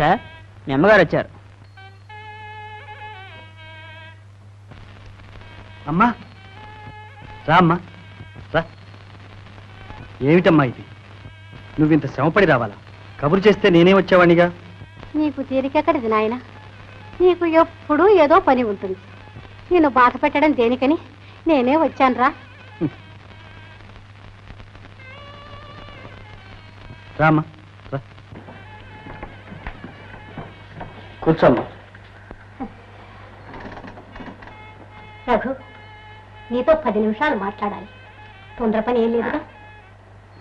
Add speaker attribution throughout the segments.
Speaker 1: Sir మీ అమ్మగారు వచ్చారు.
Speaker 2: అమ్మా రా అమ్మా రా. ఏమిటమ్మా ఇది? నువ్వింత శ్రమపడి రావాలా? కబురు చేస్తే నేనే వచ్చేవాణిగా.
Speaker 3: నీకు తీరికెక్కడిది నాయన? నీకు ఎప్పుడూ ఏదో పని ఉంటుంది. నేను బాధ పెట్టడం దేనికని నేనే వచ్చాను రా.
Speaker 2: రామ్మా రా. కూర్చోమ్మా.
Speaker 3: రఘు, నీతో 10 నిమిషాలు మాట్లాడాలి. తొందర పని ఏం లేదుగా.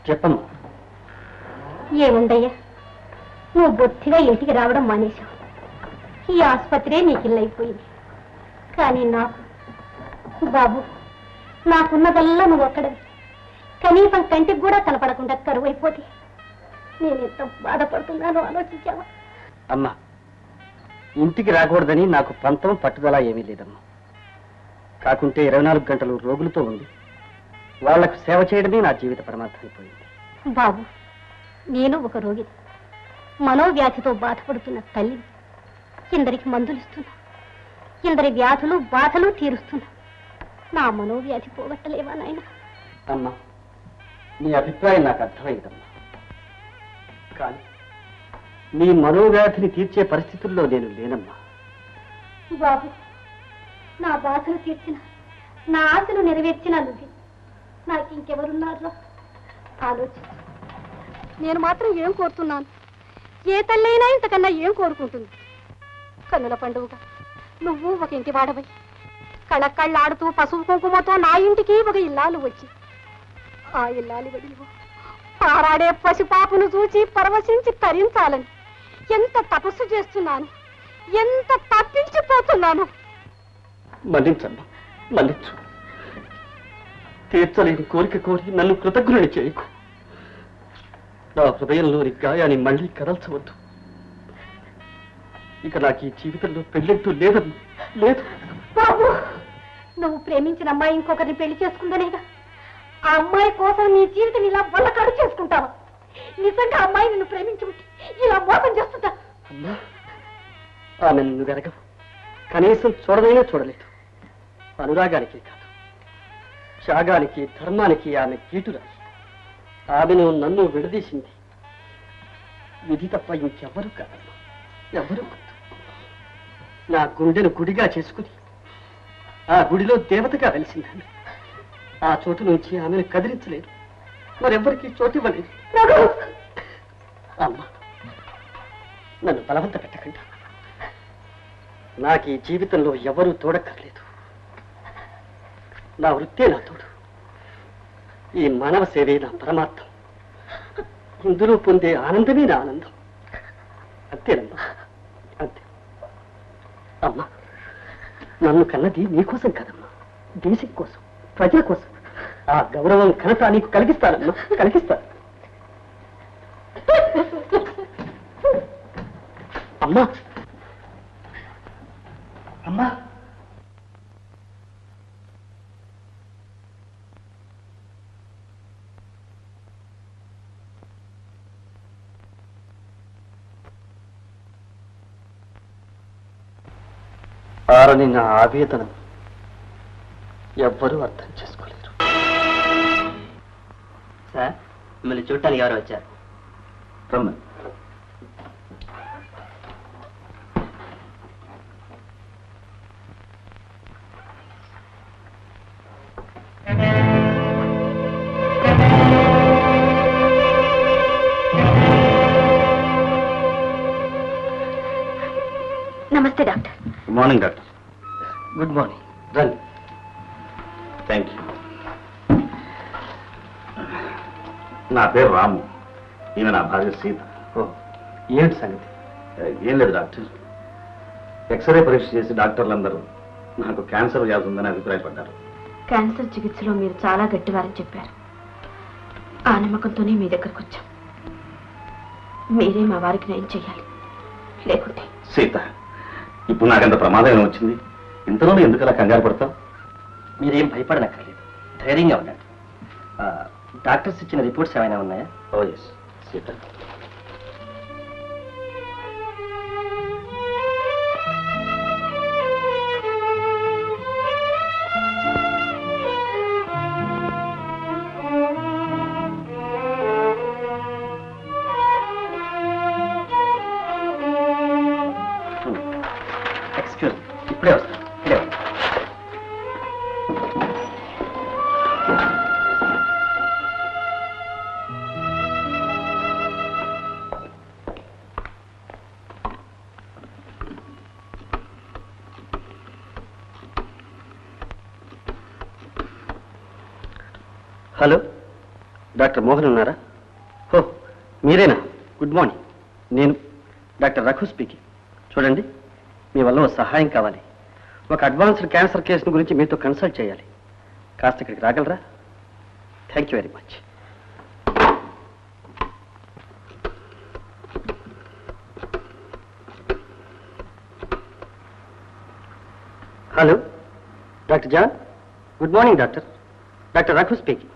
Speaker 2: చెప్పమ్మా.
Speaker 3: ఏముందయ్యా, నువ్వు బొత్తిగా ఇంటికి రావడం మానేశావు. ఈ ఆసుపత్రే నీకు ఇల్లు అయిపోయింది. కానీ నాకు బాబు, నాకున్నదల్లా నువ్వు ఒక్కడవి. కనీసం కంటికి కూడా కనపడకుండా కరువు అయిపోతే నేను ఎంత బాధపడుతున్నానో ఆలోచించావా?
Speaker 2: అమ్మా, ఇంటికి రాకూడదని నాకు పంతం పట్టుదల ఏమీ లేదమ్మా. కాకుంటే 24 గంటలు రోగులతో ఉంది వాళ్లకు సేవ చేయడమే నా జీవిత పరమార్థం అయిపోయింది.
Speaker 3: బాబు, నేను ఒక రోగి, మనోవ్యాధితో బాధపడుతున్న తల్లి. ఇందరికి మందులు ఇస్తున్నా, ఇందరి వ్యాధులు బాధలు తీరుస్తున్నా. నా మనోవ్యాధి పోగొట్టలేవా నాయన?
Speaker 2: అమ్మా, నీ అభిప్రాయం నాకు అర్థమైందమ్మా. కానీ నీ మనోవ్యాధిని తీర్చే పరిస్థితుల్లో నేను లేనమ్మా.
Speaker 3: బాబు, నా బాధలు తీర్చిన, నా ఆశలు నెరవేర్చిన నువ్వు. నాకు ఇంకెవరున్నారో ఆలోచించు. నేను మాత్రం ఏం కోరుతున్నాను? ఏ తల్లైనా ఇంతకన్నా ఏం కోరుకుంటుంది? కన్నుల పండుగ నువ్వు ఒక ఇంటి వాడవై కళ్ళకళ్ళాడుతూ పసుపు కుంకుమతో నా ఇంటికి ఒక ఇల్లాలు వచ్చి, ఆ ఇల్లాలి వడిలో పారాడే పసిపాపును చూచి పరవశించి తరించాలని ఎంత తపస్సు చేస్తున్నాను, ఎంత తప్పించిపోతున్నాను.
Speaker 2: మన్నించమ్మా, మన్నించు. తీర్చలేని కోరిక కోరి నన్ను కృతజ్ఞుని చేయకు. నా హృదయంలోని గాయాన్ని మళ్ళీ కదల్చవద్దు. ఇక నాకు ఈ జీవితంలో పెళ్ళెంటూ లేదమ్మా, లేదు.
Speaker 3: బాబు, నువ్వు ప్రేమించిన అమ్మాయి ఇంకొకరిని పెళ్లి చేసుకుందనేగా ఆ అమ్మాయి కోసం నీ జీవితం ఇలా వల్లకాడు చేసుకుంటావా? నిజంగా అమ్మాయి నిన్ను ప్రేమించుకుంటే ఇలా మోసం చేస్తుందా?
Speaker 2: అమ్మా, ఆమె నిన్ను వెరగవు. కనీసం చూడదైనా చూడలేదు. అనురాగానికి కాదు, త్యాగానికి ధర్మానికి ఆమె కీటురాలి. ఆమెను నన్ను విడదీసింది విధి తప్ప ఇంకెవ్వరూ కాదమ్మా, ఎవరు. నా గుండెను గుడిగా చేసుకుని ఆ గుడిలో దేవతగా వెలిసిందాన్ని. ఆ చోటు నుంచి ఆమెను కదిలించలేదు, మరెవ్వరికీ చోటు ఇవ్వలేదు. అమ్మా, నన్ను బలవంత పెట్టకుండా. నాకు ఈ జీవితంలో ఎవరూ తోడక్కర్లేదు. నా వృత్తే నా తోడు. ఈ మానవ సేవే నా పరమార్థం. ఇందులో పొందే ఆనందమే నా ఆనందం. అంతేనమ్మా, అంతే. అమ్మా, నన్ను కన్నది నీకోసం కదమ్మా, దేశం కోసం, ప్రజల కోసం. ఆ గౌరవం ఘనత నీకు కలిగిస్తానమ్మా, కలిగిస్తాను. అమ్మా, అమ్మా, ఆరని నా ఆవేదన ఎవ్వరూ అర్థం చేసుకోలేరు.
Speaker 1: సార్, మిమ్మల్ని చూడటానికి ఎవరు వచ్చారు?
Speaker 2: రమ్మని.
Speaker 3: నమస్తే doctor.
Speaker 2: Good morning doctor. Good morning. రండి. Thank you.
Speaker 4: నా పేరు రాము, ఈమె నా భార్య సీత.
Speaker 2: ఓ, ఏమిటి సంగతి?
Speaker 4: ఏం లేదు డాక్టర్, ఎక్స్రే పరీక్ష చేసి డాక్టర్లందరూ నాకు క్యాన్సర్ వ్యాధి ఉందని అభిప్రాయపడ్డారు.
Speaker 3: క్యాన్సర్ చికిత్సలో మీరు చాలా గట్టివారని చెప్పారు. ఆ నమ్మకంతోనే మీ దగ్గరకు వచ్చాం. మీరే మా వారికి నయం చేయాలి, లేకుంటే.
Speaker 4: సీత, ఇప్పుడు నాకెంత ప్రమాదం వచ్చింది, ఇంతలోనే ఎందుకు అలా కంగారు పడతావు?
Speaker 2: మీరేం భయపడనక్కర్లేదు, ధైర్యంగా ఉండండి. డాక్టర్స్ ఇచ్చిన రిపోర్ట్స్ ఏమైనా ఉన్నాయా?
Speaker 4: ఓ ఎస్ సీత.
Speaker 2: ఇప్పుడే వస్తాను. ఇప్పుడే వస్తాను. హలో, డాక్టర్ మోహన్ ఉన్నారా? ఓ, మీరేనా? Good morning. నేను డాక్టర్ రఘు స్పీకింగ్. చూడండి, మీ వల్ల ఓ సహాయం కావాలి. ఒక అడ్వాన్స్డ్ క్యాన్సర్ కేసును గురించి మీతో కన్సల్ట్ చేయాలి. కాస్త ఇక్కడికి రాగలరా? Thank you very much. Hello, doctor John. Good morning doctor. Doctor Raghu speaking.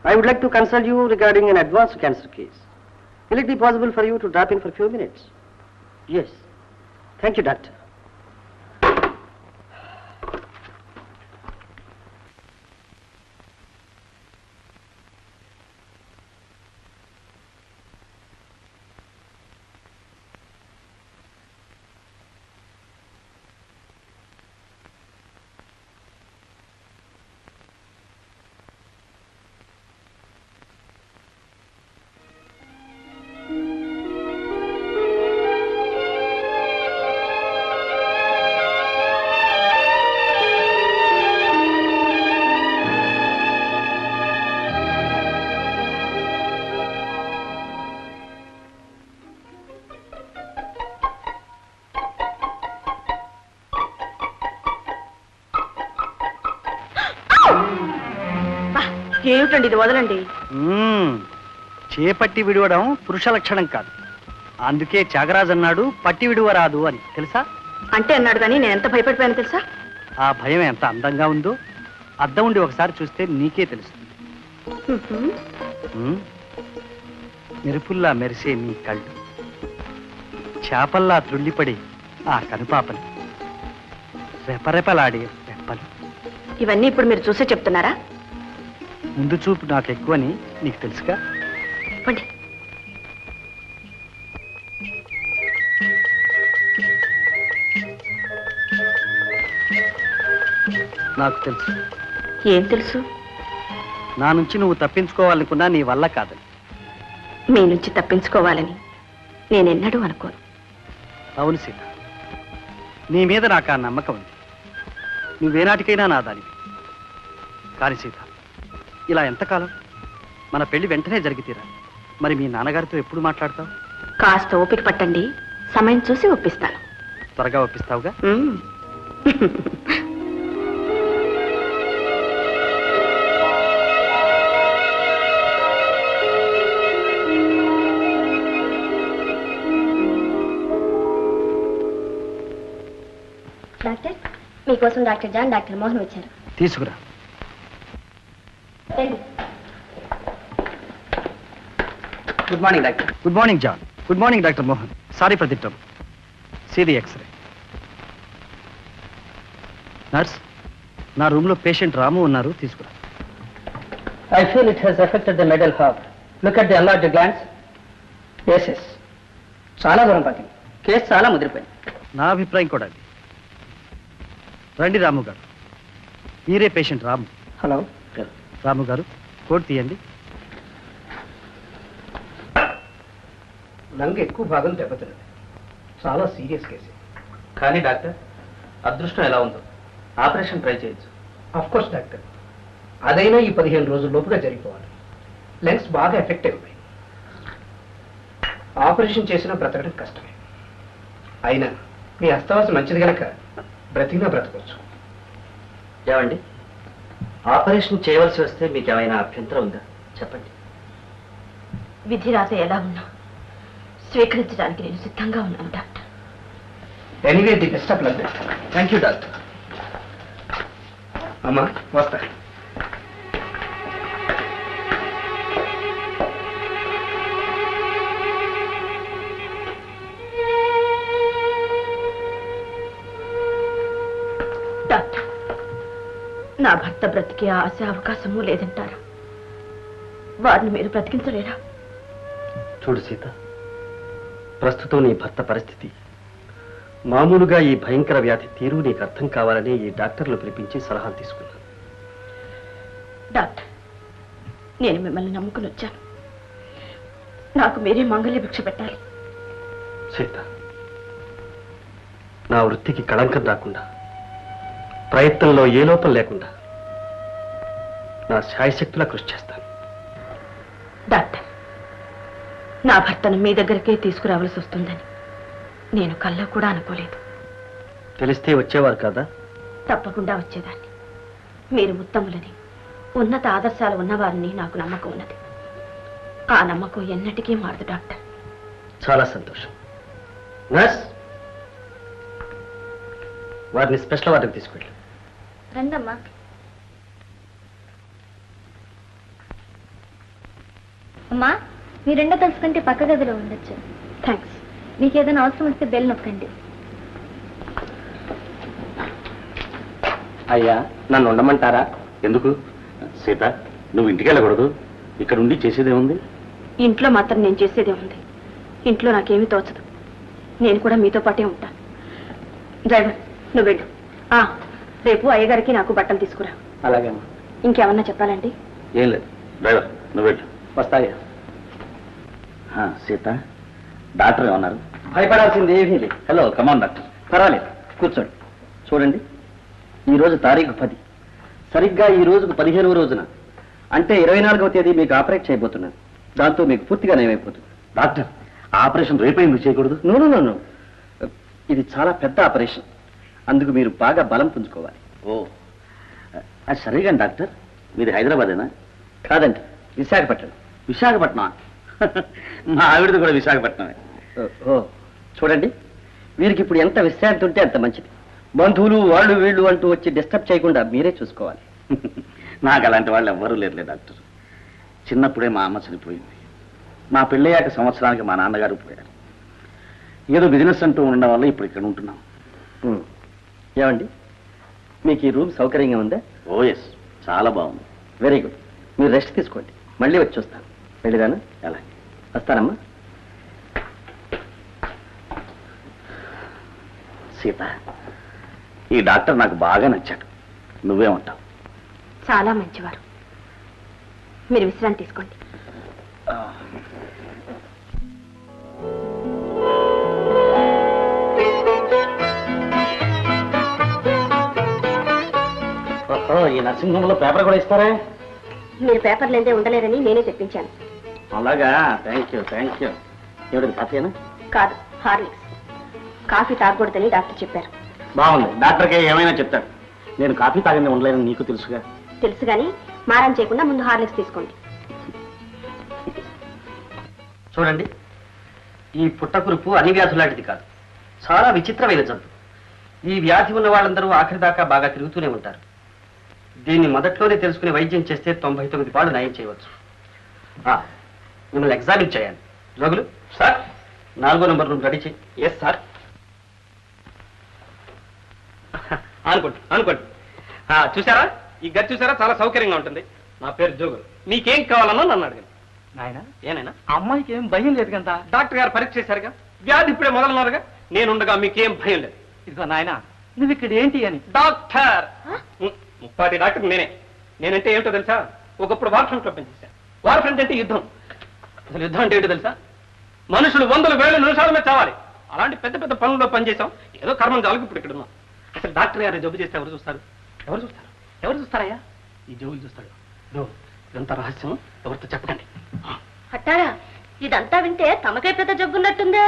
Speaker 2: I would like to consult you regarding an advanced cancer case. Will it be possible for you to drop in for a few minutes? Yes. Thank you, doctor.
Speaker 5: ఏమిటండి ఇది? వదలండి.
Speaker 2: చేపట్టి విడవడం పురుష లక్షణం కాదు. అందుకే త్యాగరాజు అన్నాడు, పట్టి విడువరాదు అని. తెలుసా?
Speaker 5: అంటే అన్నాడు, కానీ నేను ఎంత భయపడిపోయాను తెలుసా?
Speaker 2: ఆ భయం ఎంత అందంగా ఉందో అద్దం ఉండి ఒకసారి చూస్తే నీకే తెలుస్తుంది. మెరుపుల్లా మెరిసే నీ కళ్ళు, చేపల్లా త్రుళ్ళిపడి ఆ కనుపాపలు, రెపరెపలాడే రెప్పలు.
Speaker 5: ఇవన్నీ ఇప్పుడు మీరు చూసే చెప్తున్నారా?
Speaker 2: ముందు చూపు నాకు ఎక్కువని నీకు తెలుసుగా.
Speaker 5: పండి.
Speaker 2: నాకు తెలుసు.
Speaker 5: ఏం తెలుసు?
Speaker 2: నా నుంచి నువ్వు తప్పించుకోవాలనుకున్నా నీ వల్ల కాదని.
Speaker 5: మీ నుంచి తప్పించుకోవాలని నేనెన్నడూ అనుకోను.
Speaker 2: అవును సీత, నీ మీద నాకు ఆ నమ్మకం ఉంది. నువ్వేనాటికైనా నా దానివి. కానీ సీత, ఇలా ఎంతకాలం? మన పెళ్లి వెంటనే జరిగితీరా. మరి మీ నాన్నగారితో ఎప్పుడు మాట్లాడతావు?
Speaker 5: కాస్త ఓపిక పట్టండి, సమయం చూసి ఒప్పిస్తాను.
Speaker 2: త్వరగా ఒప్పిస్తావుగా?
Speaker 3: డాక్టర్, మీకోసం డాక్టర్ జాన్, డాక్టర్ మోహన్ వచ్చారు.
Speaker 2: తీసుకురా.
Speaker 1: Good morning doctor.
Speaker 2: Good morning John. Good morning doctor Mohan. Sorry for the trouble. See the x-ray. Nurse, నా రూమ్లో పేషెంట్ రాము ఉన్నారు, తీసుకురా.
Speaker 1: I feel it has affected the middle half. Look at the enlarged glands. Yes. చాలా దూరం పాకింది. Case చాలా ముదిరిపోయింది.
Speaker 2: నా అభిప్రాయం కూడా అది. రండి రాము గారు, మీరే పేషెంట్ రాము.
Speaker 1: హలో
Speaker 2: రాము గారు, కోట్ తీయండి.
Speaker 6: లంగ్ ఎక్కువ భాగం దెబ్బతిన్నది. చాలా సీరియస్ కేసు.
Speaker 1: కానీ డాక్టర్, అదృష్టం ఎలా ఉందో ఆపరేషన్ ట్రై చేయొచ్చు.
Speaker 6: ఆఫ్ కోర్స్ డాక్టర్, అదైనా ఈ 15 రోజుల లోపుగా జరిగిపోవాలి. లంగ్స్ బాగా ఎఫెక్ట్ అయిపోయి ఆపరేషన్ చేసినా బ్రతకడం కష్టమే. అయినా మీ అస్తవాసం మంచిది కనుక బ్రతికినా బ్రతకొచ్చు.
Speaker 1: ఏమండి, ఆపరేషన్ చేయవలసి వస్తే మీకు ఏమైనా అభ్యంతరం ఉందా? చెప్పండి.
Speaker 5: విధి రాత ఎలా ఉన్నా స్వీకరించడానికి నేను సిద్ధంగా ఉన్నాను doctor.
Speaker 6: Anyway, the best of luck.
Speaker 1: Thank you doctor.
Speaker 6: అమ్మా వస్తా.
Speaker 5: డాక్టర్, నా భర్త బ్రతికే ఆశ అవకాశము లేదంటారా? వారిని మీరు బ్రతికించలేరా?
Speaker 2: చూడు సీత, ప్రస్తుతం నీ భర్త పరిస్థితి మామూలుగా ఈ భయంకర వ్యాధి తీరు నీకు అర్థం కావాలని ఈ డాక్టర్లు పిలిపించి సలహాలు తీసుకున్నాను.
Speaker 5: డాక్టర్, నేను మిమ్మల్ని నమ్ముకుని వచ్చాను. నాకు మీరే మంగళ భిక్ష పెట్టాలి.
Speaker 2: సీత, నా వృత్తికి కళంకం రాకుండా, ప్రయత్నంలో ఏ లోపం లేకుండా నా శాయశక్తులా కృషి చేస్తాను.
Speaker 5: డాక్టర్, నా భర్తను మీ దగ్గరికే తీసుకురావాల్సి వస్తుందని నేను కల్లో కూడా అనుకోలేదు.
Speaker 2: తెలిస్తే వచ్చేవారు కదా?
Speaker 5: తప్పకుండా వచ్చేదాన్ని. మీరు ఉత్తములని, ఉన్నత ఆదర్శాలు ఉన్నవారిని నాకు నమ్మకం ఉన్నది. ఆ నమ్మకం ఎన్నటికీ మారదు డాక్టర్.
Speaker 2: చాలా సంతోషం. నర్స్, వారిని స్పెషల్ వార్డుకి తీసుకెళ్ళి.
Speaker 3: రండమ్మా. అమ్మా, మీరెండో కలుసుకుంటే పక్క గదిలో ఉండొచ్చు.
Speaker 5: థ్యాంక్స్.
Speaker 3: మీకు ఏదైనా అవసరం వస్తే బెల్ నొక్కండి.
Speaker 4: అయ్యా, నన్ను ఉండమంటారా? ఎందుకు సీత, నువ్వు ఇంటికి వెళ్ళకూడదు? ఇక్కడ ఉండి చేసేదేముంది?
Speaker 5: ఇంట్లో మాత్రం నేను చేసేదే ఉంది. ఇంట్లో నాకేమీ తోచదు. నేను కూడా మీతో పాటే ఉంటాను. డ్రైవర్, నువ్వు వెళ్ళు. రేపు అయ్యగారికి నాకు బట్టలు తీసుకురా.
Speaker 2: అలాగే.
Speaker 5: ఇంకేమన్నా చెప్పాలండి?
Speaker 4: ఏం లేదు. డ్రైవర్, నువ్వు వెళ్ళు.
Speaker 2: వస్తాయా?
Speaker 4: సీత, డాక్టర్ ఏమన్నారు?
Speaker 2: భయపడాల్సింది ఏమీ లేదు.
Speaker 4: Hello, come on doctor.
Speaker 2: పర్వాలేదు, కూర్చోండి. చూడండి, ఈరోజు తారీఖు 10. సరిగ్గా ఈ రోజుకు 15వ రోజున, అంటే 24వ తేదీ మీకు ఆపరేట్ చేయబోతున్నాను. దాంతో మీకు పూర్తిగా నయమైపోతుంది.
Speaker 4: డాక్టర్, ఆపరేషన్ రేపే ఎందుకు చేయకూడదు?
Speaker 2: నో, ఇది చాలా పెద్ద ఆపరేషన్. అందుకు మీరు బాగా బలం పుంజుకోవాలి.
Speaker 4: ఓ, అది సరే కానీ డాక్టర్, మీది హైదరాబాదేనా?
Speaker 2: కాదండి, విశాఖపట్నం.
Speaker 4: విశాఖపట్నం? మా ఆవిడది కూడా విశాఖపట్నమే.
Speaker 2: ఓ, చూడండి, వీరికి ఇప్పుడు ఎంత విశ్రాంతి ఉంటే అంత మంచిది. బంధువులు వాళ్ళు వీళ్ళు అంటూ వచ్చి డిస్టర్బ్ చేయకుండా మీరే చూసుకోవాలి.
Speaker 4: నాకు అలాంటి వాళ్ళు ఎవ్వరూ లేరులే డాక్టర్. చిన్నప్పుడే మా అమ్మ చనిపోయింది. మా పెళ్ళయ్యాక సంవత్సరానికి మా నాన్నగారు పోయారు. ఏదో బిజినెస్ అంటూ ఉండడం వల్ల ఇప్పుడు ఇక్కడ ఉంటున్నాం.
Speaker 2: ఏమండి, మీకు ఈ రూమ్ సౌకర్యంగా ఉందా?
Speaker 4: ఓ ఎస్, చాలా బాగుంది.
Speaker 2: Very good. మీరు రెస్ట్ తీసుకోండి, మళ్ళీ వచ్చి వస్తాను. వెళ్ళిదానా?
Speaker 4: ఎలా?
Speaker 2: వస్తానమ్మా.
Speaker 4: సీత, ఈ డాక్టర్ నాకు బాగా నచ్చాడు. నువ్వేమంటావు?
Speaker 5: చాలా మంచివారు. మీరు విశ్రాంతి తీసుకోండి.
Speaker 4: ఈ నర్సింగ్ హోమ్ లో పేపర్ కూడా ఇస్తారా?
Speaker 5: మీరు పేపర్ లేదే ఉండలేరని నేనే చెప్పించాను.
Speaker 4: అలాగా, థ్యాంక్ యూ. ఏమిటి, కాఫీనా?
Speaker 5: కాదు, హార్లిక్స్. కాఫీ తాగకూడదని డాక్టర్ చెప్పారు.
Speaker 4: బాగుంది. డాక్టర్కి ఏమైనా చెప్తాడు. నేను కాఫీ తాగని ఉండలేను, నీకు తెలుసుగా.
Speaker 5: తెలుసు కానీ మారం చేయకుండా ముందు హార్లిక్స్ తీసుకోండి.
Speaker 2: చూడండి, ఈ పుట్టకురుపు అన్ని వ్యాధులు లాంటిది కాదు. చాలా విచిత్రమైన జబ్బు. ఈ వ్యాధి ఉన్న వాళ్ళందరూ ఆఖరి దాకా బాగా తిరుగుతూనే ఉంటారు. దీన్ని మొదట్లోనే తెలుసుకుని వైద్యం చేస్తే 99 పాళ్ళు నయం చేయవచ్చు. మిమ్మల్ని ఎగ్జామిన్ చేయాలి. రోగులు సార్, 4వ నంబర్ రూమ్ రెడీ చేయి. Yes sir.
Speaker 6: అనుకోండి. చూసారా, ఈ గది చూసారా, చాలా సౌకర్యంగా ఉంటుంది. నా పేరు జోగులు. మీకేం కావాలన్నా నన్ను అడగండి. నాయన, ఏనాయనా, అమ్మాయికి ఏం భయం లేదు కదా? డాక్టర్ గారు పరీక్ష చేశారుగా, వ్యాధి ఇప్పుడే మొదలన్నారుగా. నేనుండగా మీకేం భయం లేదు. ఇదిగో నాయన, నువ్వు ఇక్కడ ఏంటి అని. డాక్టర్, 30 డాక్టర్ నేనంటే ఏమిటో తెలుసా? ఒకప్పుడు వార్ ఫ్రంట్ లో పనిచేశాను. వార్ ఫ్రంట్ అంటే యుద్ధం. అసలు యుద్ధం అంటే ఏంటో తెలుసా? మనుషులు 100,000 నిమిషాల మీద చావాలి. అలాంటి పెద్ద పెద్ద పనుల్లో పనిచేసాం. ఏదో కర్మం చాలకు ఇప్పుడు ఇక్కడ ఉన్నాం. అసలు డాక్టర్ గారు జబ్బు చేస్తే ఎవరు చూస్తారు? ఎవరు చూస్తారయ్యా? ఈ జోగులు చూస్తాడు. ఇదంతా రహస్యం, ఎవరితో చెప్పకండి.
Speaker 5: అట్టారా, ఇదంతా వింటే తమకే పెద్ద జబ్బున్నట్టుందే.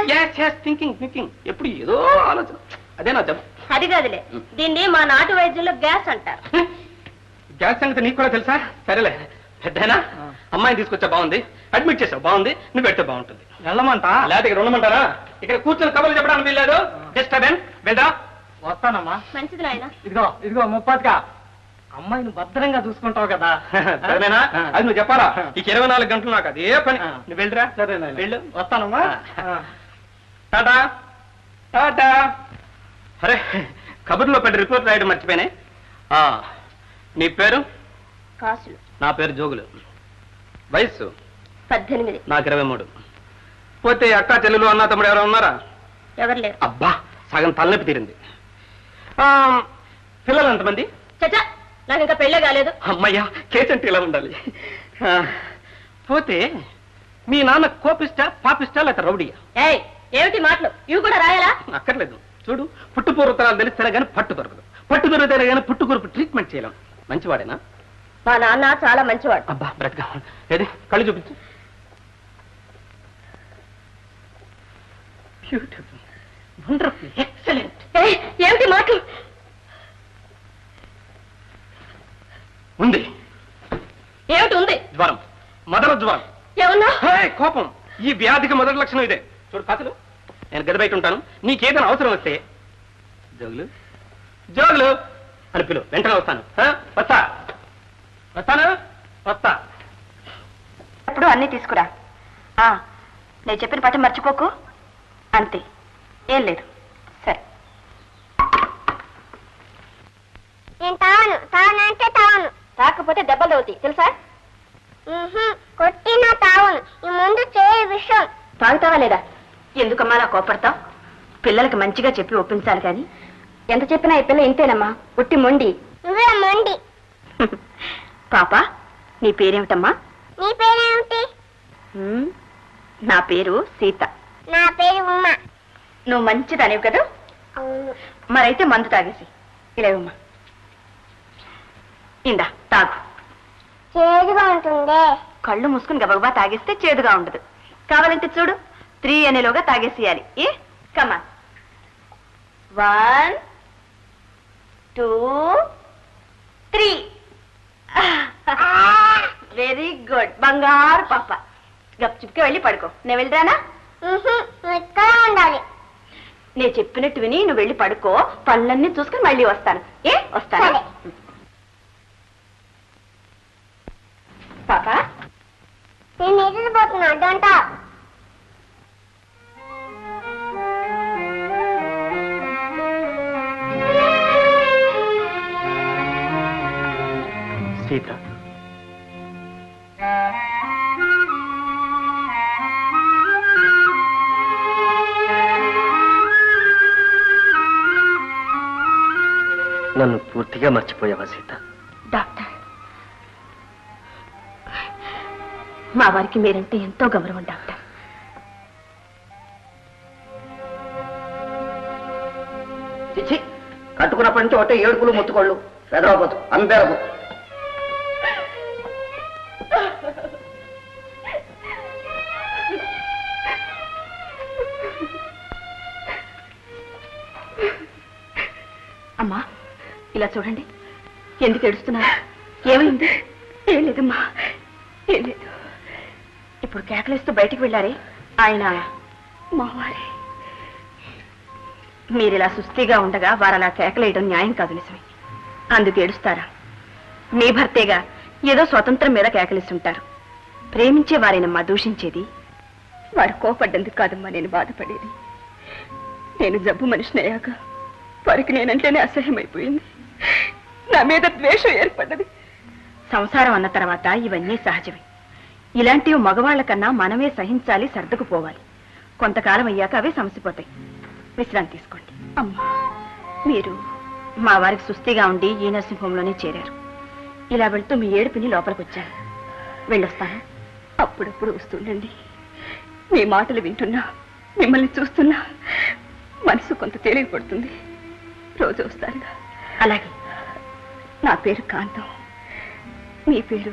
Speaker 6: థింకింగ్ ఎప్పుడు ఏదో ఆలోచన. అదే నా జబ్బు.
Speaker 5: అది కాదులే, దీన్ని మా నాటు వైద్యంలో గ్యాస్ అంటారు.
Speaker 6: గ్యాస్ సంగతి నీకు కూడా తెలుసా? సరేలే, పెద్దనా అమ్మాయిని తీసుకొచ్చా బాగుంది, అడ్మిట్ చేసావు బాగుంది, నువ్వు పెడితే బాగుంటుంది. వెళ్ళమంటా లేకపోతే ఇక్కడ ఉండమంటారా? ఇక్కడ కూర్చొని కబుర్లు చెప్పడానికి వీల్లేదు. డిస్టర్బెన్స్. వెళ్దా? వస్తానమ్మా.
Speaker 5: మంచిది నాయన.
Speaker 6: ఇదిగో ముప్పాతిగా అమ్మాయిని భద్రంగా చూసుకుంటావు కదా. సరేనా? అది నువ్వు చెప్పాలా? ఇక 24 గంటలు నాకు అదే పని. నువ్వు వెళ్ళరా? సరే వెళ్ళు. వస్తానమ్మా. టాటా టాటా. అరే, కబుర్లో పెద్ద రిపోర్ట్ రాయడం మర్చిపోయినాయి. నీ పేరు?
Speaker 5: కాసులు.
Speaker 6: నా పేరు జోగులు. వయస్సు?
Speaker 5: 18.
Speaker 6: నాకు 23. పోతే అక్క చెల్లెలు అన్న తమ్ముడు ఎవరైనా ఉన్నారా?
Speaker 5: ఎవరు లేరు.
Speaker 6: అబ్బా, సగం తలనొప్పి తీరింది. పిల్లలు ఎంతమంది?
Speaker 5: చచ్చా, నాకు ఇంకా పెళ్ళే కాలేదు.
Speaker 6: అమ్మయ్యా, కేసు అంటే ఇలా ఉండాలి. పోతే మీ నాన్న కోపిస్టా, పాపిస్టా, లేక రౌడీయా?
Speaker 5: ఏమిటి మాటలు? ఇవి కూడా రాయాలా?
Speaker 6: అక్కర్లేదు. చూడు, పుట్టు పూర్వతరాలు తెలిస్తేనే కానీ పట్టు దొరకదు. పట్టు దొరికితేనే కానీ పుట్టుకూరుపు ట్రీట్మెంట్ చేయలేం. మంచివాడేనా?
Speaker 5: మా నాన్న చాలా మంచివాడు.
Speaker 6: అబ్బా, బ్రతక. ఏది కళ్ళు చూపించు. Beautiful, wonderful, excellent.
Speaker 5: ఏమిటి మాటలు?
Speaker 6: ఉంది.
Speaker 5: ఏమిటి ఉంది?
Speaker 6: జ్వరం, మొదల జ్వరం.
Speaker 5: ఏమన్నా?
Speaker 6: కోపం. ఈ వ్యాధికి మొదటి లక్షణం ఇదే. చూడు కాసులు, నేను గది బయట ఉంటాను. నీకేదైనా అవసరం వస్తే జోగులు జోగులు అని పిలు, వెంటనే వస్తాను. వస్తా.
Speaker 5: ఎప్పుడు అన్నీ తీసుకురా. నేను చెప్పిన పాట మర్చిపోకు. అంతే, ఏం లేదు. సరే.
Speaker 3: నేను తావను, తావనంటే తావను.
Speaker 5: తాకపోతే దెబ్బలు అవుతాయి తెలుసా?
Speaker 3: కొట్టినా తావను. ఈ ముందు చేయ విషయం.
Speaker 5: తాగుతావా లేదా? ఎందుకమ్మా అలా కోపడతావు? పిల్లలకి మంచిగా చెప్పి ఒప్పించాలి కానీ ఎంత చెప్పినా ఈ పిల్ల ఇంతేనమ్మా, ఉట్టి మొండి.
Speaker 3: నువ్వే మొండి.
Speaker 5: పాప, నీ పేరేమిటమ్మా?
Speaker 3: నీ పేరేమిటి?
Speaker 5: నా పేరు సీత.
Speaker 3: నా పేరు ఉమ్మ.
Speaker 5: నువ్వు మంచిదానివి కదా?
Speaker 3: అవును.
Speaker 5: మరైతే మందు తాగేసి ఇలావమ్మా. ఇందా తాగు.
Speaker 3: చేదుగా ఉంటుందే.
Speaker 5: కళ్ళు మూసుకుని గబగబా తాగేస్తే చేదుగా ఉండదు. కావాలంటే చూడు, 3 అనేలోగా తాగేసేయాలి. కమా. 1 2 3. వెరీ గుడ్, బంగారు పాప. గప్చుప్కి వెళ్ళి పడుకో. నేను వెళ్ళరానా?
Speaker 3: నువ్వు ఇక్కడ ఉండాలి.
Speaker 5: నేను చెప్పినట్టు విని నువ్వు వెళ్ళి పడుకో. పనులన్నీ చూసుకుని మళ్ళీ వస్తాను. వస్తాను. పాప,
Speaker 3: నేను నిద్రపోతున్నా. డోంటా.
Speaker 6: సీత, నన్ను పూర్తిగా మర్చిపోయావా సీత?
Speaker 5: డాక్టర్, మా వారికి మీరంటే ఎంతో గౌరవం డాక్టర్.
Speaker 2: చిచ్చి, కట్టుకున్నప్పటి నుంచి ఒకటే ఏడుపులు ముత్తుకోళ్ళు. పెదవబోతు అంబేరబు.
Speaker 5: అమ్మా, ఇలా చూడండి. ఎందుకు ఏడుస్తున్నారు? ఏమైంది? ఏం లేదమ్మా, ఏం లేదు. ఇప్పుడు కేకలేస్తూ బయటికి వెళ్ళారే ఆయన మావారే. మీరిలా సుస్థిగా ఉండగా వారలా కేకలేయడం న్యాయం కాదు. నిజమే. అందుకు ఏడుస్తారా? మీ భర్తేగా ఏదో స్వతంత్రం మీద కేకలిస్తుంటారు. ప్రేమించే వారేనమ్మా దూషించేది. వారు కోపడ్డందుకు కాదమ్మా నేను బాధపడేది. నేను జబ్బు మనిషిని అయ్యాక వారికి నేనంటేనే అసహ్యమైపోయింది. నా మీద ద్వేషం ఏర్పడ్డది. సంసారం అన్న తర్వాత ఇవన్నీ సహజమే. ఇలాంటివి మగవాళ్ల కన్నా మనమే సహించాలి, సర్దుకుపోవాలి. కొంతకాలం అయ్యాక అవే సమసిపోతాయి. విశ్రాంతి తీసుకోండి. అమ్మా, మీరు మా వారికి సుస్థిగా ఉండి ఈ నర్సింగ్ హోంలోనే చేరారు. ఇలా వెళ్తూ మీ ఏడుపుని లోపలికి వచ్చాను. వెళ్ళొస్తాను. అప్పుడప్పుడు వస్తుండండి. మీ మాటలు వింటున్నా, మిమ్మల్ని చూస్తున్నా మనసు కొంత తేలికపడుతుంది. రోజు వస్తారుగా. అలాగే. నా పేరు కాంతం, మీ పేరు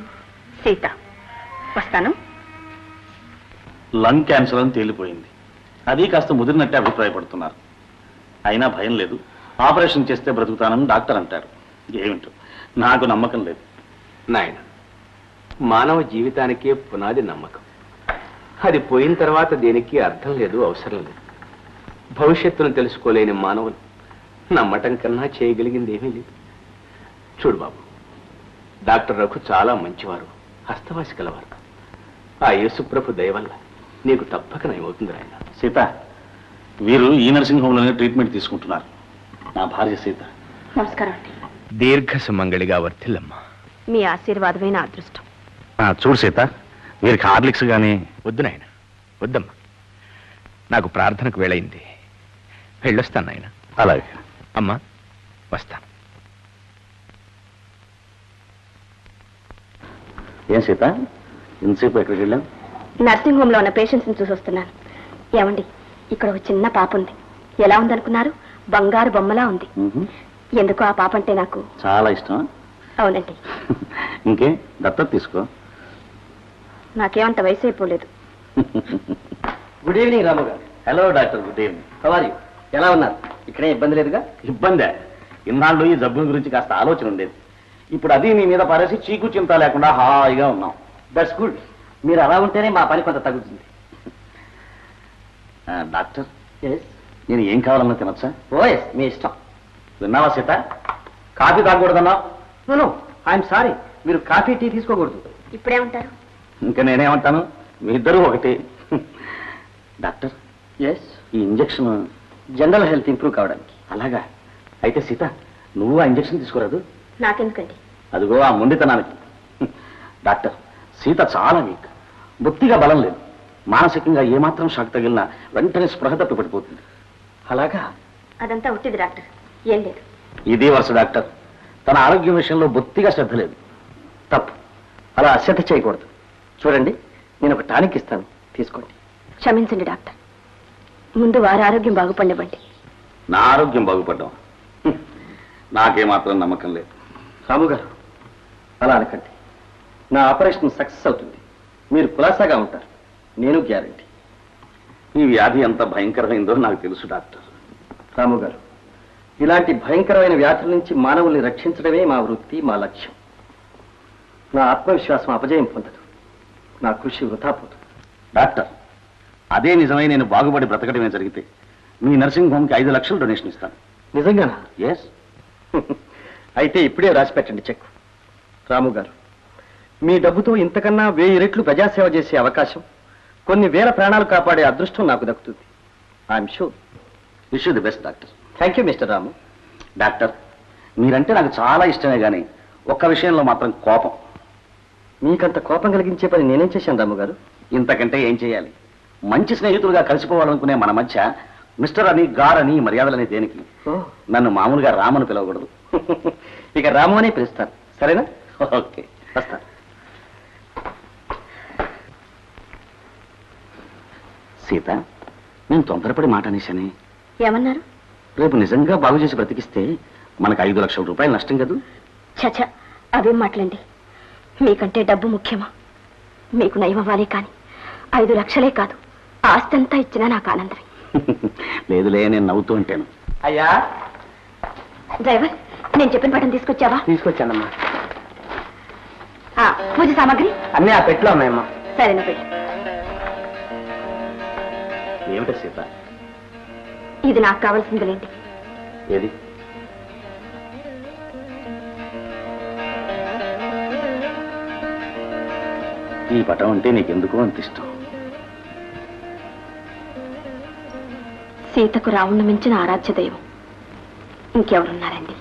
Speaker 5: సీత. వస్తాను.
Speaker 4: లంగ్ క్యాన్సర్ అని తేలిపోయింది. అది కాస్త ముదిరినట్టే అభిప్రాయపడుతున్నారు. అయినా భయం లేదు. ఆపరేషన్ చేస్తే బ్రతుకుతానని డాక్టర్ అంటారు. ఏమిటో నాకు నమ్మకం లేదు.
Speaker 7: నాయన, మానవ జీవితానికే పునాది నమ్మకం. అది పోయిన తర్వాత దేనికి అర్థం లేదు, అవసరం లేదు. భవిష్యత్తును తెలుసుకోలేని మానవులు నమ్మటం కన్నా చేయగలిగింది ఏమీ లేదు. చూడు బాబు, డాక్టర్ రఘు చాలా మంచివారు, హస్తవాసి కలవారు. ఆ యేసుప్రభు దయ వల్ల నీకు తప్పక నయమవుతుంది ఆయన.
Speaker 4: సీత, వీరు ఈ నర్సింగ్ హోంలోనే ట్రీట్మెంట్ తీసుకుంటున్నారు. నా భార్య సీత.
Speaker 5: నమస్కారం అండి.
Speaker 7: దీర్ఘ సుమంగళిగా వర్ధిల్లమ్మా.
Speaker 5: మీ ఆశీర్వాదమే నా అదృష్టం.
Speaker 4: చూడు సీత, వీరికి హార్లిక్స్ కానీ.
Speaker 7: వద్దు నాయన, వద్దమ్మా. నాకు ప్రార్థనకు వేళయింది. వెళ్ళొస్తాను నాయన.
Speaker 4: అలాగే.
Speaker 7: అమ్మా వస్తాను.
Speaker 4: ఏం సీత, ఇంతసేపు ఎక్కడికి వెళ్ళాం?
Speaker 5: నర్సింగ్ హోమ్ లో ఉన్న పేషెంట్స్ ని చూసి వస్తున్నాను. ఏమండి, ఇక్కడ ఒక చిన్న పాప ఉంది. ఎలా ఉందనుకున్నారు? బంగారు బొమ్మలా ఉంది. ఎందుకు ఆ పాప అంటే నాకు
Speaker 4: చాలా ఇష్టం.
Speaker 5: అవునండి.
Speaker 4: ఇంకే దత్తత తీసుకో.
Speaker 5: నాకేమంత వయసు అయిపోలేదు.
Speaker 2: గుడ్ ఈవినింగ్ రాము గారు.
Speaker 4: Hello doctor, good evening.
Speaker 2: How are you? ఎలా ఉన్నారు? ఇక్కడే ఇబ్బంది లేదుగా?
Speaker 4: ఇబ్బందే. ఇన్నాళ్ళు ఈ జబ్బు గురించి కాస్త ఆలోచన ఉండేది. ఇప్పుడు అది మీ మీద పారేసి చీకు చింత లేకుండా హాయిగా ఉన్నాం.
Speaker 2: That's good. మీరు అలా ఉంటేనే మా పని కొంత తగ్గుతుంది.
Speaker 4: Doctor,
Speaker 2: yes.
Speaker 4: నేను ఏం కావాలన్నా తినొచ్చా?
Speaker 2: ఓ ఎస్, మీ ఇష్టం.
Speaker 4: విన్నావా సీత, కాఫీ తాగకూడదన్నా?
Speaker 2: నో, ఐఎమ్ సారీ, మీరు కాఫీ టీ తీసుకోకూడదు.
Speaker 5: ఇప్పుడేమంటారు?
Speaker 4: ఇంకా నేనేమంటాను, మీ ఇద్దరు ఒకటి. Doctor,
Speaker 2: yes.
Speaker 4: ఈ ఇంజక్షన్
Speaker 2: జనరల్ హెల్త్ ఇంప్రూవ్ కావడానికి.
Speaker 4: అలాగా? అయితే సీత, నువ్వు ఆ ఇంజక్షన్ తీసుకోరాదు?
Speaker 5: నాకెందుకండి?
Speaker 4: అదిగో ఆ మొండితనానికి. డాక్టర్, సీత చాలా వీక్, బొత్తిగా బలం లేదు. మానసికంగా ఏమాత్రం షాక్ తగిలినా వెంటనే స్పృహ తప్పి పడిపోతుంది.
Speaker 2: అలాగా?
Speaker 5: అదంతా ఉట్టిది డాక్టర్, ఏం లేదు.
Speaker 4: ఇది వరుస డాక్టర్, తన ఆరోగ్యం విషయంలో బొత్తిగా శ్రద్ధ లేదు.
Speaker 2: తప్పు, అలా అశ్రద్ధ చేయకూడదు. చూడండి, నేను ఒక టానిక్ ఇస్తాను, తీసుకోండి.
Speaker 5: క్షమించండి డాక్టర్, ముందు వారి ఆరోగ్యం బాగుపడివ్వండి.
Speaker 4: నా ఆరోగ్యం బాగుపడ్డాం నాకేమాత్రం నమ్మకం లేదు.
Speaker 2: రాము గారు, అలా అనకండి. నా ఆపరేషన్ సక్సెస్ అవుతుంది, మీరు కులాసాగా ఉంటారు, నేను గ్యారంటీ.
Speaker 4: ఈ వ్యాధి ఎంత భయంకరమైందో నాకు తెలుసు డాక్టర్.
Speaker 2: రాము గారు, ఇలాంటి భయంకరమైన వ్యాధుల నుంచి మానవుల్ని రక్షించడమే మా వృత్తి, మా లక్ష్యం. నా ఆత్మవిశ్వాసం అపజయం పొందదు, నా కృషి వృధా పోదు.
Speaker 4: డాక్టర్, అదే నిజమై నేను బాగుపడి బ్రతకడమే జరిగితే మీ నర్సింగ్ హోమ్కి 5 లక్షలు డొనేషన్ ఇస్తాను.
Speaker 2: నిజంగానా?
Speaker 4: ఎస్.
Speaker 2: అయితే ఇప్పుడే రాసి పెట్టండి చెక్. రాము గారు, మీ డబ్బుతో ఇంతకన్నా 1000 రెట్లు ప్రజాసేవ చేసే అవకాశం, కొన్ని వేల ప్రాణాలు కాపాడే అదృష్టం నాకు దక్కుతుంది. I'm sure.
Speaker 4: Wish you the best doctor.
Speaker 2: Thank you mister Ramu.
Speaker 4: Doctor, మీరంటే నాకు చాలా ఇష్టమే కానీ ఒక్క విషయంలో మాత్రం కోపం.
Speaker 2: మీకంత కోపం కలిగించే పని నేనేం చేశాను రాము గారు?
Speaker 4: ఇంతకంటే ఏం చేయాలి? మంచి స్నేహితులుగా కలిసిపోవాలనుకునే మన మధ్య మిస్టర్ అని, గార్ అని మర్యాదలని దేనికి? నన్ను మామూలుగా రామను పిలవకూడదు.
Speaker 2: ఇక రాము అనే పిలుస్తాను, సరేనా?
Speaker 4: ఓకే,
Speaker 2: వస్తాను.
Speaker 4: సీత, నేను తొందరపడి మాట అనేశానే.
Speaker 5: ఏమన్నారు?
Speaker 4: రేపు నిజంగా బాగు చేసి బ్రతికిస్తే మనకు 5 లక్షల రూపాయలు నష్టం కదూ?
Speaker 5: చచ, అవేం మాటలండి. మీకంటే డబ్బు ముఖ్యమా? మీకు నయమవ్వాలి కానీ 5 లక్షలే కాదు, ఆస్తి అంతా ఇచ్చినా నాకు ఆనందమే.
Speaker 4: లేదులే, నేను నవ్వుతూ ఉంటాను.
Speaker 2: అయ్యా
Speaker 5: డ్రైవర్, నేను చెప్పిన పట్టం తీసుకొచ్చావా?
Speaker 2: తీసుకొచ్చానమ్మా.
Speaker 5: పూజ సామాగ్రి
Speaker 2: అన్నీ ఆ పెట్లో ఉన్నాయమ్మా.
Speaker 5: సరేనా పెట్టి.
Speaker 4: ఏమిటా సీత?
Speaker 5: ఇది నాకు కావాల్సిందిలేండి.
Speaker 4: ఏది? ఈ పటం అంటే నీకెందుకు అంత ఇష్టం?
Speaker 5: సీతకు రావణ్ణి మించిన ఆరాధ్య దైవం ఇంకెవరున్నారండి?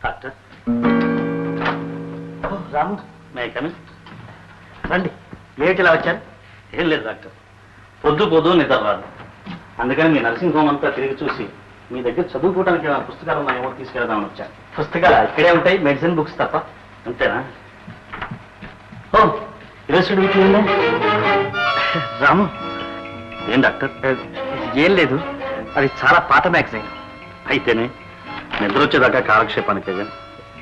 Speaker 4: Doctor, Ramu, may I come in?
Speaker 2: రండి. ఏమిటి ఇలా వచ్చారు?
Speaker 4: ఏం లేదు డాక్టర్, పొద్దు నిద్ర రాదు. అందుకని మీ నర్సింగ్ హోమ్ అంతా తిరిగి చూసి మీ దగ్గర చదువుకోవడానికి ఏమైనా పుస్తకాలు ఉన్నాయేమో తీసుకెళ్దామని వచ్చాను.
Speaker 2: పుస్తకాలు ఇక్కడే ఉంటాయి, మెడిసిన్ బుక్స్ తప్ప.
Speaker 4: అంతేనా? ఓ, యూనివర్సిటీ వీక్లీ ఉందా?
Speaker 2: రాము,
Speaker 4: ఏం డాక్టర్?
Speaker 2: ఏం లేదు, అది చాలా పాత మ్యాగజైన్.
Speaker 4: అయితేనే నిద్ర వచ్చేదాకా కాలక్షేపానికే.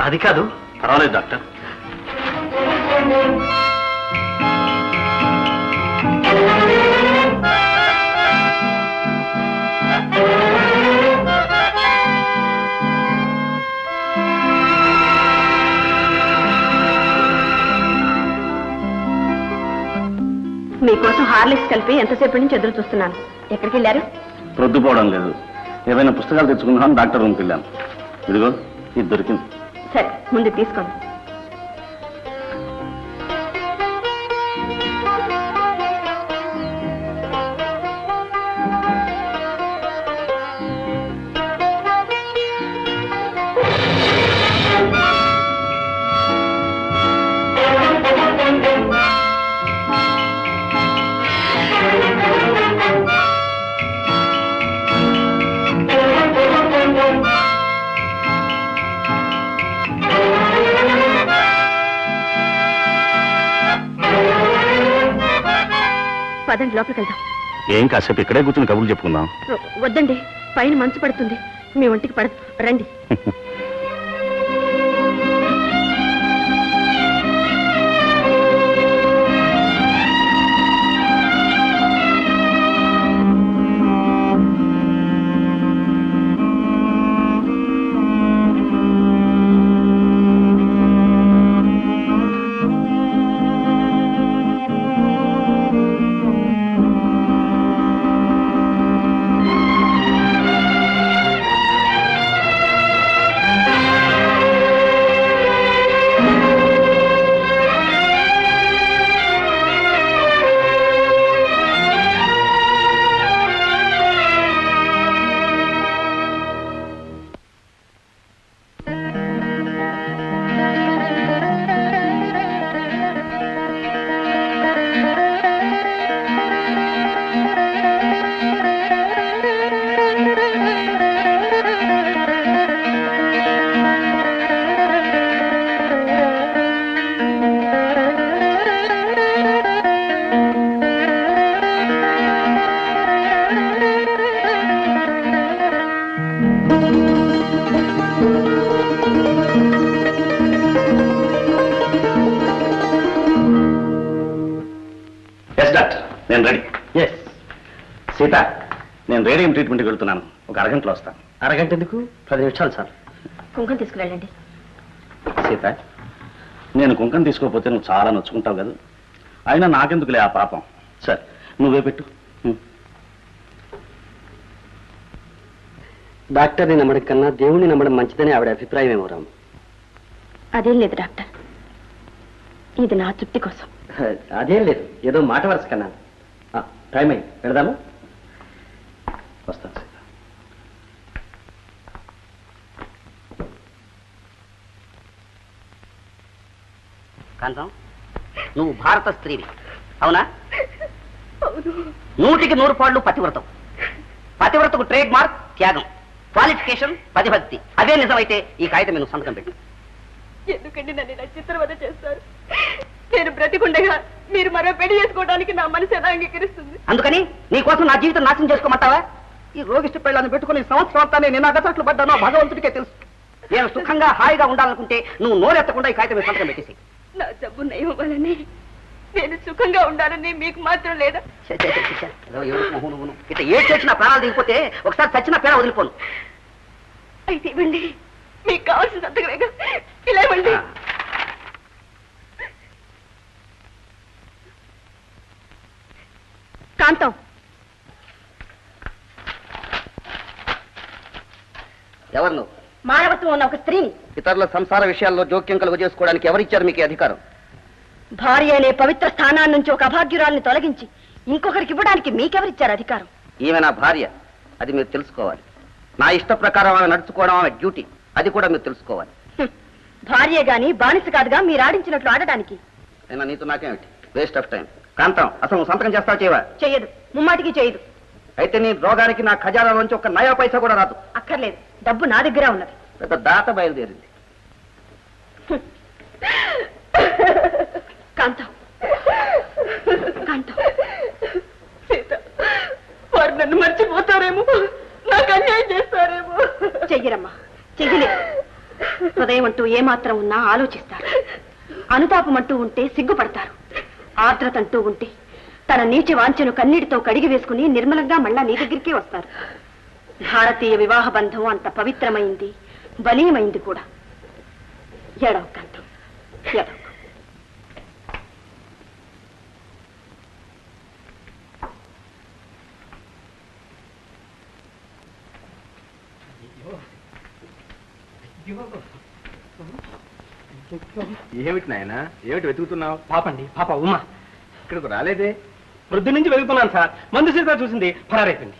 Speaker 2: అది కాదు.
Speaker 4: పర్వాలేదు డాక్టర్.
Speaker 5: మీకోసం హార్లిక్స్ కలిపి ఎంతసేపటి నుంచి ఎదురు చూస్తున్నాను. ఎక్కడికి వెళ్ళారు?
Speaker 4: ప్రొద్దుపోవడం లేదు. ఏమైనా పుస్తకాలు తెచ్చుకుందామని డాక్టర్ రూమ్కి వెళ్ళాను. ఇదిగో ఇది దొరికింది.
Speaker 5: సరే, ముందు తీసుకోండి. పదండి, లోపలికి వెళ్దాం.
Speaker 4: ఏం కాసేపు ఇక్కడే కూర్చుని కబుర్లు చెప్పుకుందాం.
Speaker 5: వద్దండి, పైన మంచు పడుతుంది, మీ ఒంటికి పడదు. రండి.
Speaker 4: నేను రెడీ. ఎస్ సీత, నేను రేడియం ట్రీట్మెంట్కి వెళ్తున్నాను. ఒక అరగంటలో వస్తాను.
Speaker 2: అరగంట ఎందుకు? 10 నిమిషాలు సార్.
Speaker 5: కుంకుమ తీసుకురండి.
Speaker 4: సీత, నేను కుంకం తీసుకోకపోతే నువ్వు చాలా నొచ్చుకుంటావు కదా. అయినా నాకెందుకులే ఆ పాపం. సరే, నువ్వే పెట్టు.
Speaker 2: డాక్టర్ని నమ్మడం కన్నా దేవుణ్ణి నమ్మడం మంచిదని ఆవిడ అభిప్రాయం ఏమో రాము.
Speaker 5: అదేం లేదు డాక్టర్, ఇది నా తృప్తి కోసం.
Speaker 2: అదేం లేదు, ఏదో మాట వరుస కన్నా. టైం అయ్యి వెళదాము.
Speaker 4: వస్తాను సీత.
Speaker 1: కాంతం, నువ్వు భారత స్త్రీవి అవునా? 100కి 100 పాళ్ళు పతివ్రతం. పతివ్రతకు ట్రేడ్ మార్క్ త్యాగం, క్వాలిఫికేషన్ పతిభక్తి. అదే నిజమైతే ఈ కాగితం నేను సంతకం పెట్టు.
Speaker 5: ఎందుకండి నన్ను ఇలా చిత్రవద చేస్తారు? నేను బ్రతికుండగా మీరు మరో పెళ్లి చేసుకోవడానికి నా మనసు ఎలా అంగీకరిస్తుంది?
Speaker 1: అందుకని నీకోసం నా జీవితం నాశనం చేసుకోమంటావా? ఈ రోగిష్టి పెళ్ళాన్ని పెట్టుకుని సంవత్సరాలనే నేను అగచట్లు పడ్డానో భగవంతుడికే తెలుసు. నేను సుఖంగా హాయిగా ఉండాలనుకుంటే నువ్వు నోరెత్తకుండా ఈ కాగితం సంతకం పెట్టేసి.
Speaker 5: నా జబ్బు నయం వల్లనే నేను సుఖంగా ఉండాలని మీకు మాత్రం లేదా?
Speaker 1: ఇట్లా ఏడు చేసిన ప్రాణాలు దిగిపోతే ఒకసారి చచ్చిన పేడ వదిలిపోను.
Speaker 5: అయితే ఇవ్వండి, మీకు కావాల్సిన సంతకమేగా. ఇలా ఇవ్వండి. కాంతం,
Speaker 1: ఎవరు నువ్వు?
Speaker 5: మానవత్వం ఉన్న ఒక స్త్రీని.
Speaker 1: ఇతరుల సంసార విషయాల్లో జోక్యం కలుగ చేసుకోవడానికి ఎవరిచ్చారు మీకు అధికారం?
Speaker 5: భార్య అనే పవిత్ర స్థానాన్ని నుంచి ఒక అభాగ్యురాల్ని తొలగించి ఇంకొకరికి ఇవ్వడానికి మీకెవరిచ్చారు అధికారం?
Speaker 1: ఈమె నా భార్య, అది మీరు తెలుసుకోవాలి. నా ఇష్ట ప్రకారం ఆమె నడుచుకోవడం ఆమె డ్యూటీ, అది కూడా మీరు తెలుసుకోవాలి.
Speaker 5: భార్య గాని బానిస కాదుగా మీరు ఆడించినట్లు ఆడడానికి.
Speaker 1: అయినా నీతో నాకేమిటి? Waste of time. కాంతం, అసలు నువ్వు సంతకం చేస్తావా చేయవా?
Speaker 5: చెయ్యదు, ముమ్మాటికి చేయదు.
Speaker 1: అయితే నీ రోగానికి నా ఖజానా నుంచి ఒక నయా పైసా కూడా రాదు.
Speaker 5: అక్కర్లేదు, డబ్బు నా దగ్గర ఉన్నది.
Speaker 1: పెద్ద దాత బయలుదేరింది.
Speaker 5: కాంతం, కాంతం, సీత, వారు నన్ను మర్చిపోతారేమో, నాకు అన్యాయం చేస్తారేమో. చెయ్యరమ్మా, చెయ్యలేదు. హృదయం అంటూ ఏమాత్రం ఉన్నా ఆలోచిస్తారు. అనుతాపం అంటూ ఉంటే సిగ్గుపడతారు. ఆర్ద్రత అంటూ ఉంటే తన నీచి వాంఛను కన్నీటితో కడిగి వేసుకుని నిర్మలంగా మళ్ళా నీ దగ్గరికే వస్తారు. భారతీయ వివాహ బంధం అంత పవిత్రమైంది, బలీయమైంది కూడా. ఏడవ కాంతం, ఏడవ.
Speaker 7: ఏమిటి నాయన ఏమిటి వెతుకుతున్నావు?
Speaker 6: పాపండి, పాప ఉమా.
Speaker 7: ఇక్కడికి రాలేదే?
Speaker 6: వృద్ధి నుంచి వెతుకుతున్నాను సార్. మందు సీత చూసింది, పరారైపోయింది.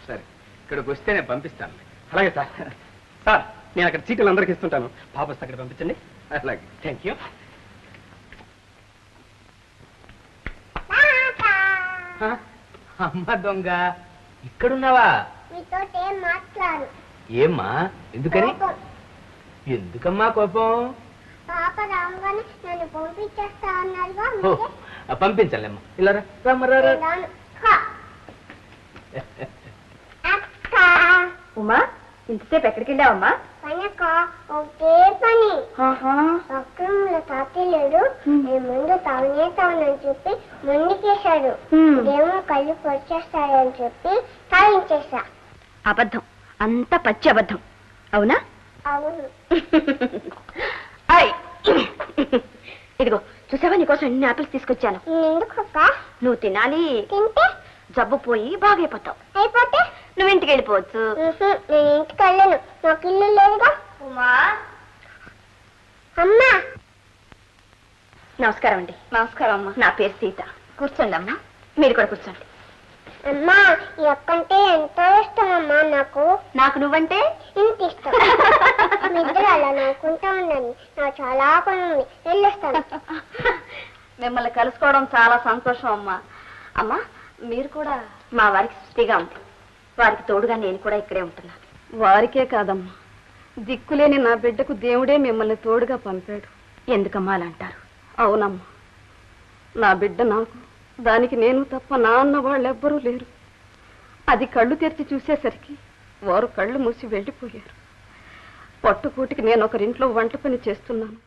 Speaker 7: సరే, ఇక్కడికి వస్తే నేను పంపిస్తాను.
Speaker 6: అలాగే సార్. సార్, నేను అక్కడ చీటీలు అందరికి ఇస్తుంటాను. పాప వస్తే అక్కడ పంపించండి.
Speaker 7: అలాగే.
Speaker 6: Thank you.
Speaker 7: అమ్మ దొంగ, ఇక్కడున్నావా?
Speaker 3: మీతో మాట్లాడు.
Speaker 7: ఏమ్మా, ఎందుకని? ఎందుకమ్మా కోపం?
Speaker 3: పాప రాగానే నన్ను పంపించేస్తా అన్నారుగా.
Speaker 7: పంపించాలేమ్మా. ఇలా రమ్మరా.
Speaker 5: ఉమా, ఇంతసేపు ఎక్కడికి వెళ్ళావమ్మా?
Speaker 3: కనుక ఒకే పని. పక్కన తాతయ్య లేడు, నేను ముందు తావని చెప్పి ముందుకేశాడు. ఏమో కళ్ళు పొచ్చేస్తాడని చెప్పి తాగించేశా.
Speaker 5: అబద్ధం, అంతా పచ్చి అబద్ధం. అవునా?
Speaker 3: అవును.
Speaker 5: ఇదిగో చూసావా, నీకోసం ఎన్ని ఆపిల్స్ తీసుకొచ్చాను.
Speaker 3: ఎందుకక్క?
Speaker 5: నువ్వు తినాలి.
Speaker 3: తింటే
Speaker 5: జబ్బు పోయి బాగైపోతావు.
Speaker 3: అయిపోతే
Speaker 5: నువ్వు ఇంటికి వెళ్ళిపోవచ్చు.
Speaker 3: నేను ఇంటికి వెళ్ళను, నాకు ఇల్లు లేదుగా.
Speaker 5: ఉమా,
Speaker 3: అమ్మా.
Speaker 5: నమస్కారం అండి.
Speaker 3: నమస్కారం అమ్మా.
Speaker 5: నా పేరు సీత. కూర్చోండి అమ్మా. మీరు కూడా కూర్చోండి.
Speaker 3: అమ్మా, ఈ అక్కంటే ఎంతో ఇష్టం అమ్మా. నాకు
Speaker 5: నువ్వంటే
Speaker 3: ఇంత ఇష్టం. మీ ఇద్దరు అలా నవ్వుకుంటా ఉండండి, నాకు చాలా పని ఉంది, వెళ్ళొస్తాను.
Speaker 5: మిమ్మల్ని కలుసుకోవడం చాలా సంతోషం అమ్మా. అమ్మా, మీరు కూడా మా వారికి సృష్టిగా ఉంది. వారికి తోడుగా నేను కూడా ఇక్కడే ఉంటున్నాను.
Speaker 8: వారికే కాదమ్మా, దిక్కులేని నా బిడ్డకు దేవుడే మిమ్మల్ని తోడుగా పంపాడు.
Speaker 5: ఎందుకమ్మా అలా అంటారు?
Speaker 8: అవునమ్మా, నా బిడ్డ నాకు, దానికి నేను తప్ప నా అన్న వాళ్ళెవ్వరూ లేరు. అది కళ్ళు తెరిచి చూసేసరికి వారు కళ్ళు మూసి వెళ్ళిపోయారు. పట్టుకూటికి నేను ఒకరింట్లో వంట పని చేస్తున్నాను.